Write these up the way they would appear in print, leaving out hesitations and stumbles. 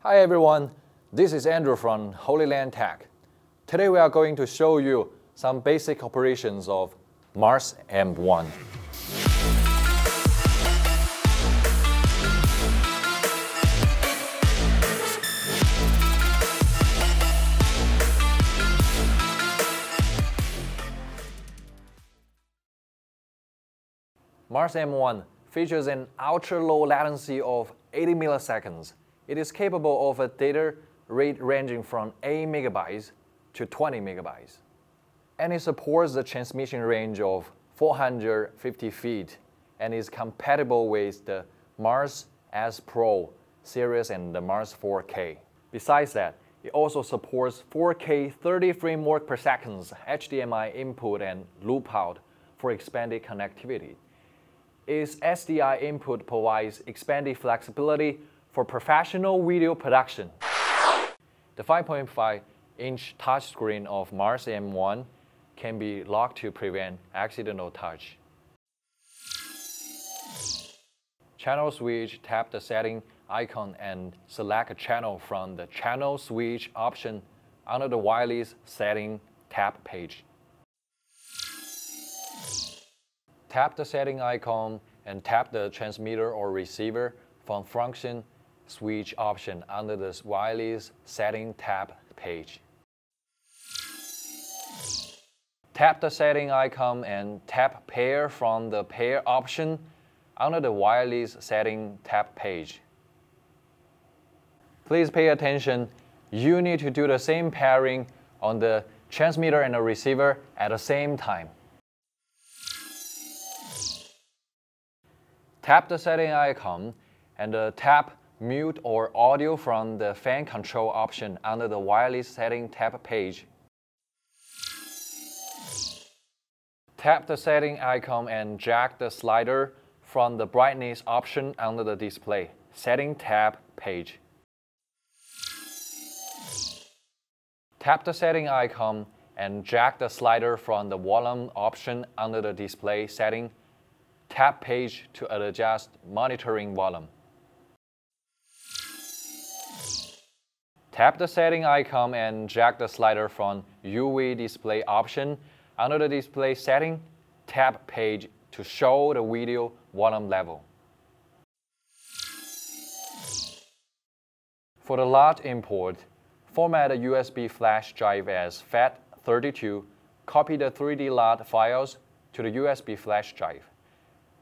Hi everyone, this is Andrew from Hollyland Tech. Today we are going to show you some basic operations of Mars M1. Mars M1 features an ultra-low latency of 80 milliseconds. It is capable of a data rate ranging from 8 megabytes to 20 megabytes. And it supports the transmission range of 450 feet and is compatible with the Mars S Pro series and the Mars 4K. Besides that, it also supports 4K 30 framework per second HDMI input and loop out for expanded connectivity. Its SDI input provides expanded flexibility for professional video production. The 5.5-inch touchscreen of Mars M1 can be locked to prevent accidental touch. Channel switch, tap the setting icon and select a channel from the channel switch option under the wireless setting tab page. Tap the setting icon and tap the transmitter or receiver from function switch option under the wireless setting tab page. Tap the setting icon and tap pair from the pair option under the wireless setting tab page. Please pay attention, you need to do the same pairing on the transmitter and the receiver at the same time. Tap the setting icon and tap mute or audio from the fan control option under the wireless setting tab page. Tap the setting icon and drag the slider from the brightness option under the display setting tab page. Tap the setting icon and drag the slider from the volume option under the display setting tab page to adjust monitoring volume. Tap the setting icon and drag the slider from UV display option under the display setting tab page to show the video volume level. For the LUT import, format a USB flash drive as FAT32, copy the 3D LUT files to the USB flash drive.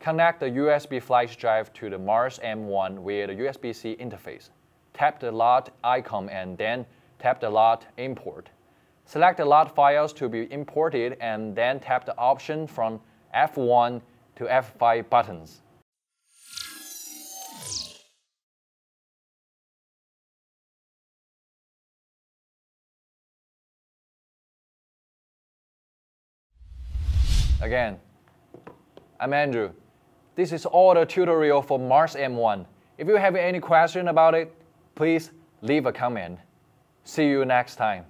Connect the USB flash drive to the Mars M1 via the USB-C interface. Tap the LUT icon and then tap the LUT import. Select the LUT files to be imported and then tap the option from F1 to F5 buttons. Again, I'm Andrew. This is all the tutorial for Mars M1. If you have any question about it, please leave a comment. See you next time.